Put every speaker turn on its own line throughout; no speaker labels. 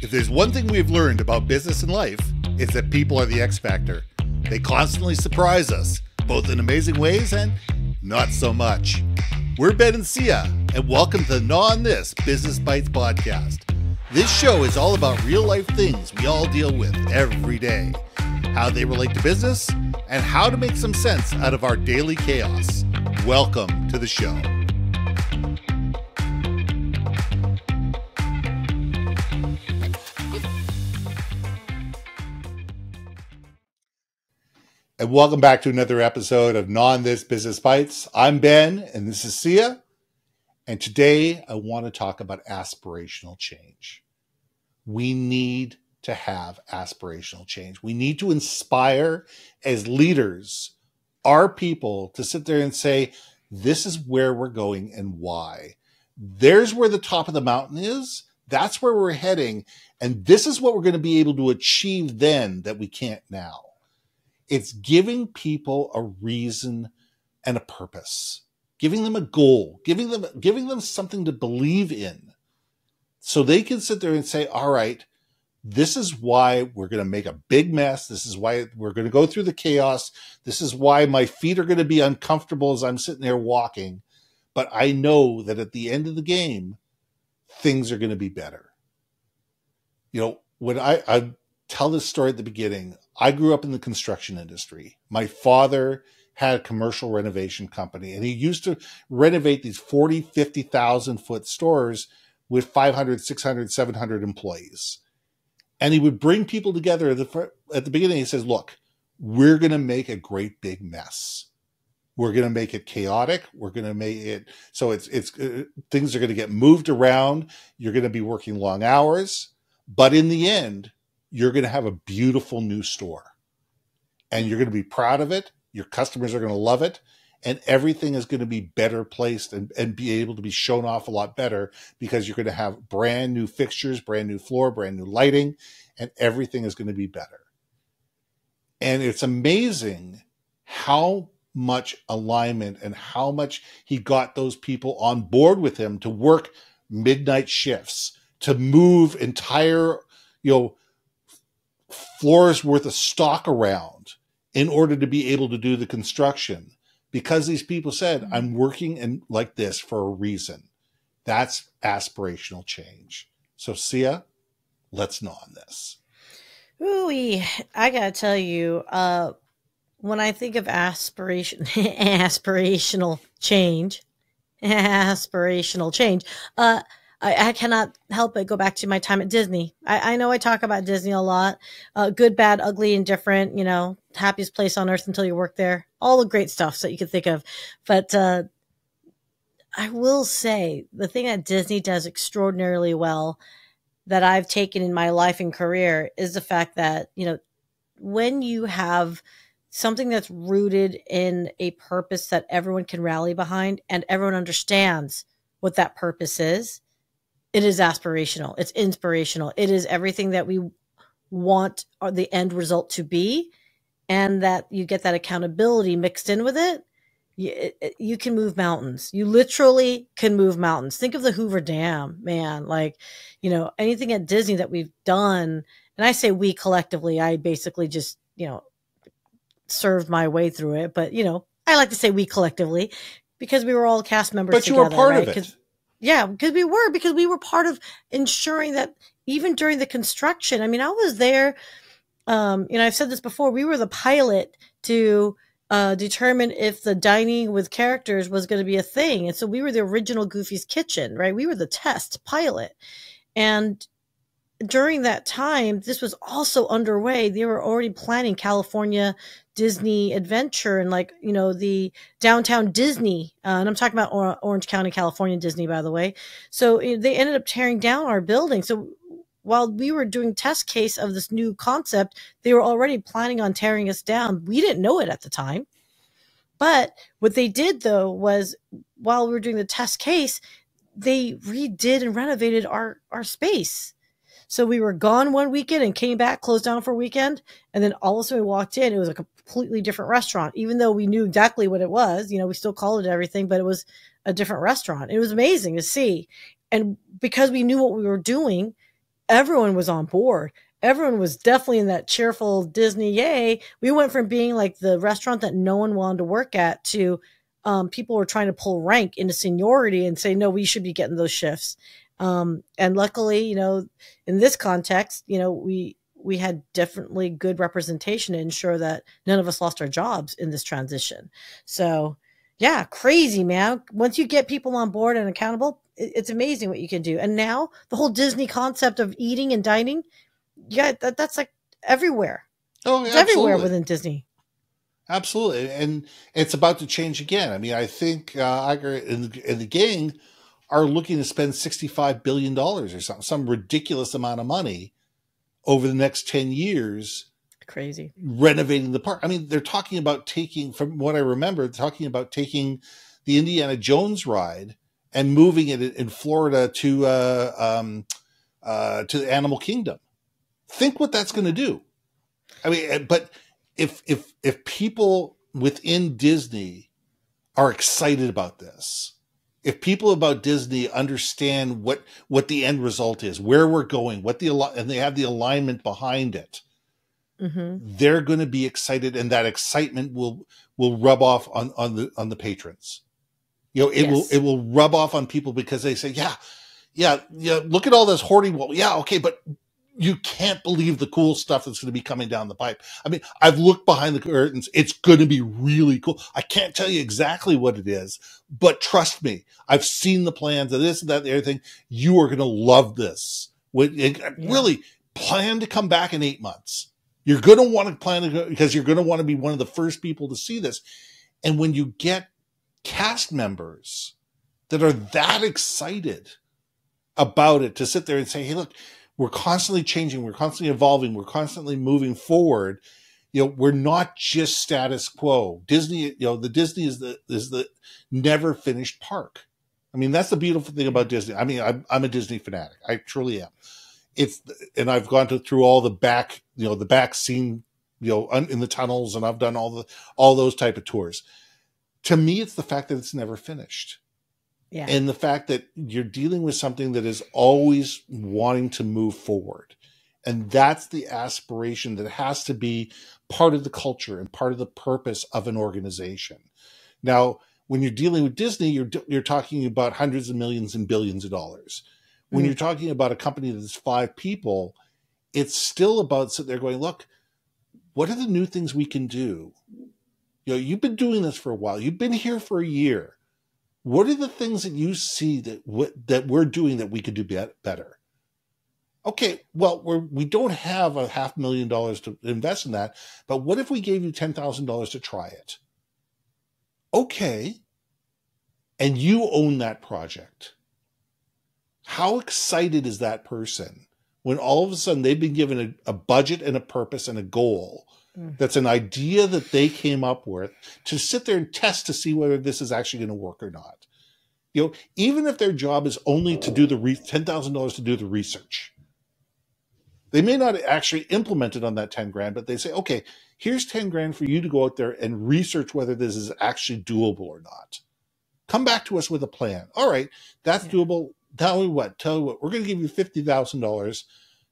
If there's one thing we've learned about business and life, it's that people are the X factor. They constantly surprise us, both in amazing ways and not so much. We're Ben and Syya, and welcome to the Gnaw on This Business Bites podcast. This show is all about real-life things we all deal with every day, how they relate to business, and how to make some sense out of our daily chaos. Welcome to the show. And welcome back to another episode of Gnaw on This Business Bites. I'm Ben, and this is Syya. And today I want to talk about aspirational change. We need to have aspirational change. We need to inspire, as leaders, our people to sit there and say, this is where we're going and why. There's where the top of the mountain is. That's where we're heading. And this is what we're going to be able to achieve then that we can't now. It's giving people a reason and a purpose, giving them a goal, giving them something to believe in so they can sit there and say, all right, this is why we're going to make a big mess. This is why we're going to go through the chaos. This is why my feet are going to be uncomfortable as I'm sitting there walking. But I know that at the end of the game, things are going to be better. You know, when I tell this story at the beginning, I grew up in the construction industry. My father had a commercial renovation company, and he used to renovate these 40, 50,000 foot stores with 500, 600, 700 employees. And he would bring people together at the beginning. He says, look, we're going to make a great big mess. We're going to make it chaotic. We're going to make it so it's things are going to get moved around. You're going to be working long hours, but in the end, you're going to have a beautiful new store, and you're going to be proud of it. Your customers are going to love it, and everything is going to be better placed and be able to be shown off a lot better because you're going to have brand new fixtures, brand new floor, brand new lighting, and everything is going to be better. And it's amazing how much alignment and how much he got those people on board with him to work midnight shifts, to move entire, floors worth of stock around in order to be able to do the construction, because these people said, I'm working like this for a reason. That's aspirational change. So Syya, let's gnaw on this.
Ooh, I gotta tell you, when I think of aspirational change, I cannot help but go back to my time at Disney. I know I talk about Disney a lot. Good, bad, ugly, indifferent, happiest place on earth until you work there. All the great stuff that you could think of. But I will say the thing that Disney does extraordinarily well that I've taken in my life and career is the fact that, when you have something that's rooted in a purpose that everyone can rally behind and everyone understands what that purpose is, it is aspirational. It's inspirational. It is everything that we want the end result to be, and that you get that accountability mixed in with it. You can move mountains. You literally can move mountains. Think of the Hoover Dam, man. Anything at Disney that we've done, and I say we collectively, I basically just, served my way through it. But, I like to say we collectively because we were all cast members together.
But you were part of it.
Yeah, because we were part of ensuring that even during the construction, I was there. I've said this before, we were the pilot to determine if the dining with characters was going to be a thing. And so we were the original Goofy's Kitchen, right? We were the test pilot. And during that time, this was also underway. They were already planning California Disney Adventure and the downtown Disney. And I'm talking about Orange County, California Disney, by the way. So they ended up tearing down our building. So while we were doing test case of this new concept, they were already planning on tearing us down. We didn't know it at the time. But what they did, though, was while we were doing the test case, they redid and renovated our space. So we were gone one weekend and came back, closed down for a weekend. And then all of a sudden we walked in. It was a completely different restaurant, even though we knew exactly what it was. We still called it everything, but it was a different restaurant. It was amazing to see. And because we knew what we were doing, everyone was on board. Everyone was definitely in that cheerful Disney yay. We went from being like the restaurant that no one wanted to work at to people were trying to pull rank into seniority and say, no, we should be getting those shifts. And luckily, you know, in this context, you know, we had definitely good representation to ensure that none of us lost our jobs in this transition. So yeah, crazy, man. Once you get people on board and accountable, it's amazing what you can do. And now the whole Disney concept of eating and dining, yeah, that's like everywhere.
Oh,
It's everywhere
absolutely.
within Disney.
Absolutely. And it's about to change again. I mean, I think Iger and the gang are looking to spend $65 billion or something, some ridiculous amount of money over the next 10 years
Crazy.
renovating the park. I mean, they're talking about taking, from what I remember, talking about taking the Indiana Jones ride and moving it in Florida to the Animal Kingdom. Think what that's going to do. I mean, but if people within Disney are excited about this, if people about Disney understand what the end result is, where we're going, and they have the alignment behind it, they're going to be excited, and that excitement will rub off on the patrons. You know, it will rub off on people because they say, yeah, look at all this hoarding. Well, yeah, okay, but you can't believe the cool stuff that's going to be coming down the pipe. I mean, I've looked behind the curtains. It's going to be really cool. I can't tell you exactly what it is, but trust me, I've seen the plans of this and that and the other thing. You are going to love this. Really plan to come back in 8 months. You're going to want to plan to go because you're going to want to be one of the first people to see this. And when you get cast members that are that excited about it to sit there and say, hey, look, we're constantly changing. We're constantly evolving. We're constantly moving forward. You know, we're not just status quo. Disney, you know, the Disney is the never finished park. I mean, that's the beautiful thing about Disney. I mean, I'm a Disney fanatic. I truly am. And I've gone through all the back scene, you know, in the tunnels, and I've done all those type of tours. To me, it's the fact that it's never finished. Yeah. And the fact that you're dealing with something that is always wanting to move forward. And that's the aspiration that has to be part of the culture and part of the purpose of an organization. Now, when you're dealing with Disney, you're talking about hundreds of millions and billions of dollars. When you're talking about a company that's 5 people, it's still about sitting there going, look, what are the new things we can do? You know, you've been doing this for a while. You've been here for a year. What are the things that you see that we're doing that we could do better? Okay, well, we don't have $500,000 to invest in that, but what if we gave you $10,000 to try it? Okay, and you own that project. How excited is that person when all of a sudden they've been given a budget and a purpose and a goal that's an idea that they came up with to sit there and test to see whether this is actually going to work or not. You know, even if their job is only to do the $10,000 to do the research, they may not actually implement it on that 10 grand, but they say, okay, here's 10 grand for you to go out there and research whether this is actually doable or not. Come back to us with a plan. All right, that's doable. Tell you what, we're going to give you $50,000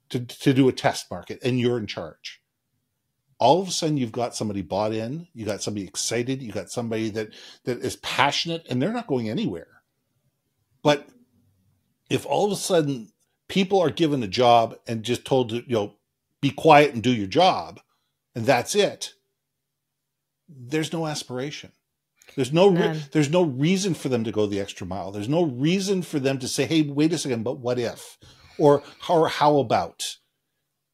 to do a test market, and you're in charge. All of a sudden, you've got somebody bought in, you got somebody excited, you got somebody that is passionate, and they're not going anywhere. But if all of a sudden people are given a job and just told to, you know, be quiet and do your job, and that's it, there's no aspiration. There's no reason for them to go the extra mile. There's no reason for them to say, hey, wait a second, but what if? Or how about?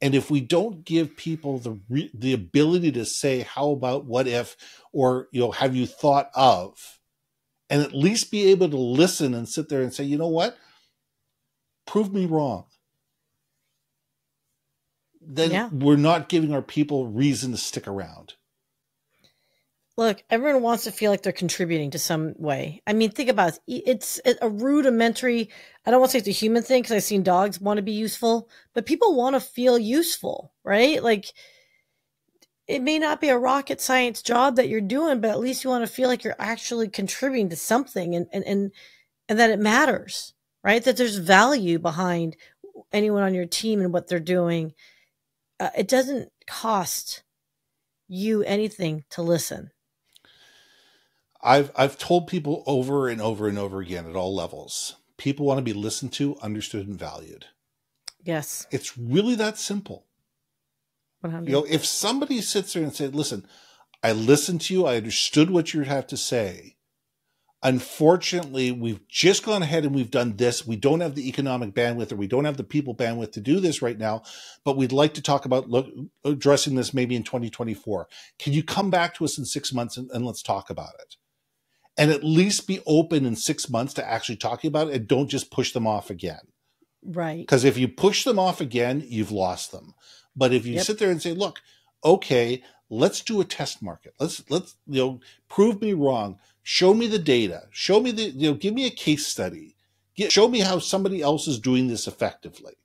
And if we don't give people the ability to say, how about, what if, or, you know, have you thought of, and at least be able to listen and sit there and say, you know what? Prove me wrong. Then we're not giving our people reason to stick around.
Look, everyone wants to feel like they're contributing to some way. I mean, think about it. It's a rudimentary, I don't want to say it's a human thing because I've seen dogs want to be useful, but people want to feel useful, right? Like, it may not be a rocket science job that you're doing, but at least you want to feel like you're actually contributing to something and that it matters, right? That there's value behind anyone on your team and what they're doing, it doesn't cost you anything to listen.
I've told people over and over and over again at all levels, people want to be listened to, understood, and valued.
Yes.
It's really that simple.
100.
If somebody sits there and says, listen, I listened to you, I understood what you have to say. Unfortunately, we've just gone ahead and we've done this. We don't have the economic bandwidth, or we don't have the people bandwidth to do this right now, but we'd like to talk about addressing this maybe in 2024. Can you come back to us in 6 months and let's talk about it? And at least be open in 6 months to actually talking about it, and don't just push them off again.
Right.
Because if you push them off again, you've lost them. But if you sit there and say, look, okay, let's do a test market. Let's prove me wrong. Show me the data. Show me give me a case study. Show me how somebody else is doing this effectively.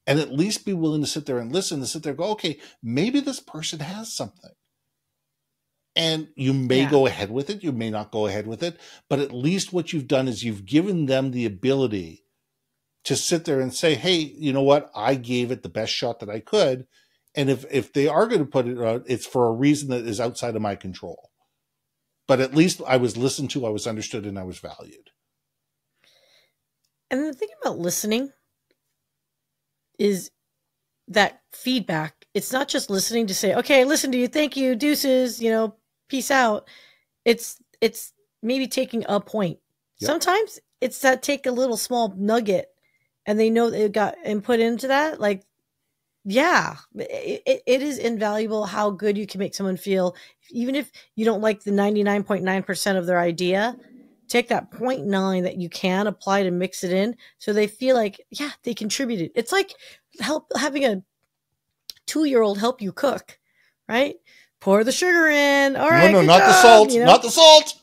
And at least be willing to sit there and listen, to sit there and go, okay, maybe this person has something. And you may go ahead with it. You may not go ahead with it. But at least what you've done is you've given them the ability to sit there and say, hey, you know what? I gave it the best shot that I could. And if they are going to put it out, it's for a reason that is outside of my control. But at least I was listened to, I was understood, and I was valued.
And the thing about listening is that feedback. It's not just listening to say, okay, listen to you. Thank you. Deuces, peace out. It's maybe taking a point. Yep. Sometimes it's that take a little small nugget and they know they got input into that. Like, yeah, it is invaluable how good you can make someone feel. Even if you don't like the 99.9% of their idea, take that 0.9 that you can apply to mix it in so they feel like, yeah, they contributed. It's like having a 2-year-old help you cook, right? Pour the sugar in. All right.
No, not the salt. Not the salt.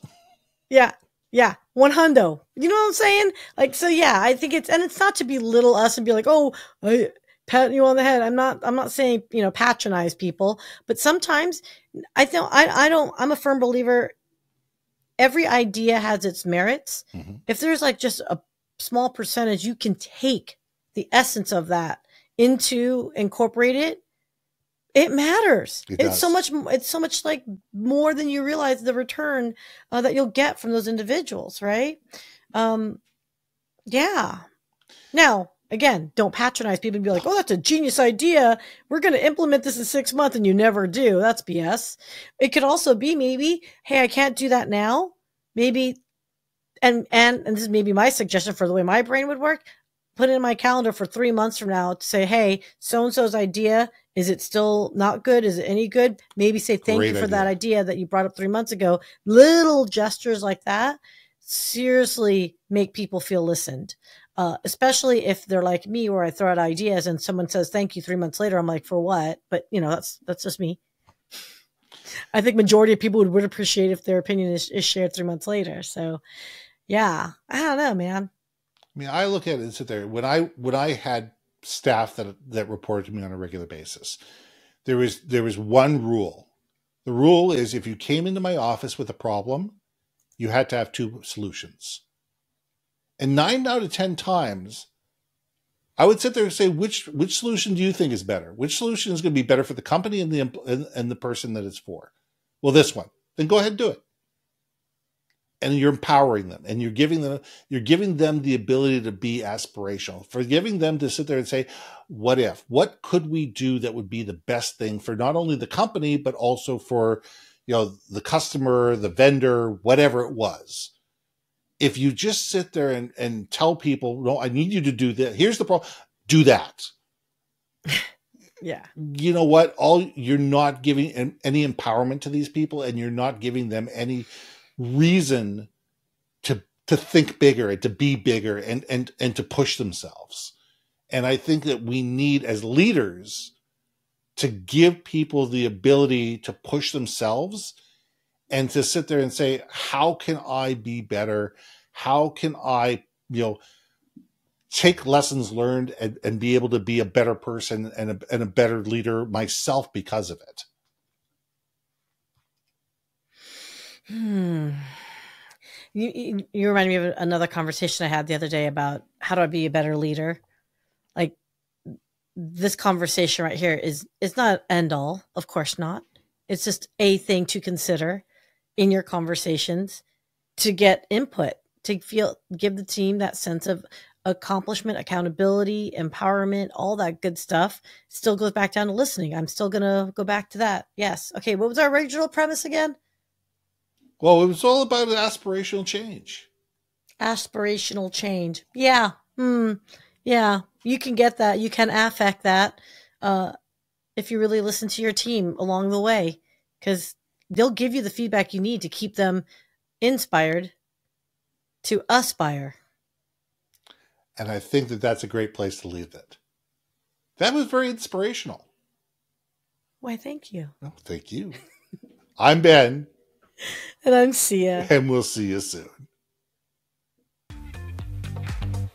Yeah. Yeah. $100. You know what I'm saying? Like, so yeah, I think it's not to belittle us and be like, oh, I pat you on the head. I'm not saying, patronize people, but sometimes I'm a firm believer. Every idea has its merits. Mm-hmm. If there's like just a small percentage, you can take the essence of that into incorporate it. It matters. It's so much like more than you realize the return that you'll get from those individuals. Right. Yeah. Now, again, don't patronize people and be like, oh, that's a genius idea. We're going to implement this in 6 months and you never do. That's BS. It could also be maybe, hey, I can't do that now. Maybe, and this is maybe my suggestion for the way my brain would work. Put it in my calendar for 3 months from now to say, hey, so-and-so's idea, is it still not good? Is it any good? Maybe say thank you for that idea that you brought up 3 months ago. Little gestures like that seriously make people feel listened. Especially if they're like me, where I throw out ideas and someone says thank you 3 months later. I'm like, for what? But that's just me. I think majority of people would appreciate if their opinion is shared 3 months later. So yeah, I don't know, man.
I mean, I look at it and sit there. When I had staff that reported to me on a regular basis, there was one rule. The rule is if you came into my office with a problem, you had to have 2 solutions. And 9 out of 10 times, I would sit there and say, which solution do you think is better? Which solution is going to be better for the company and the person that it's for? Well, this one. Then go ahead and do it. And you're empowering them, and you're giving them the ability to be aspirational, for giving them to sit there and say, what could we do that would be the best thing for not only the company, but also for, the customer, the vendor, whatever it was. If you just sit there and tell people, no, I need you to do that. Here's the problem. Do that.
Yeah.
You know what? You're not giving any empowerment to these people, and you're not giving them any reason to think bigger and to be bigger and to push themselves. And I think that we need, as leaders, to give people the ability to push themselves and to sit there and say, how can I be better? How can I, take lessons learned and be able to be a better person and a better leader myself because of it?
You remind me of another conversation I had the other day about how do I be a better leader? Like, this conversation right here it's not end all, of course not. It's just a thing to consider in your conversations to get input, to give the team that sense of accomplishment, accountability, empowerment, all that good stuff. Still goes back down to listening. I'm still going to go back to that. Yes. Okay. What was our original premise again?
Well, it was all about aspirational change.
Aspirational change. Yeah. Yeah. You can get that. You can affect that if you really listen to your team along the way, because they'll give you the feedback you need to keep them inspired to aspire.
And I think that that's a great place to leave it. That was very inspirational.
Why, thank you.
Oh, thank you. I'm Ben.
And I'm Syya.
And we'll see you soon.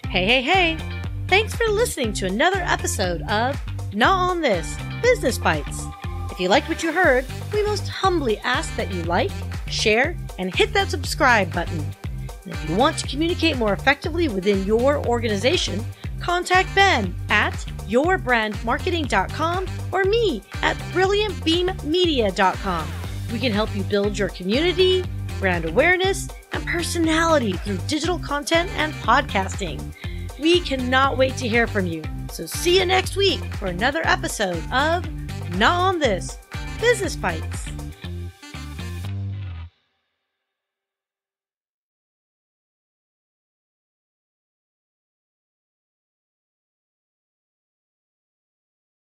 Hey. Thanks for listening to another episode of Not on This, Business Bites. If you liked what you heard, we most humbly ask that you like, share, and hit that subscribe button. And if you want to communicate more effectively within your organization, contact Ben at yourbrandmarketing.com or me at brilliantbeammedia.com. We can help you build your community, brand awareness, and personality through digital content and podcasting. We cannot wait to hear from you. So see you next week for another episode of Not on This, Business Bites.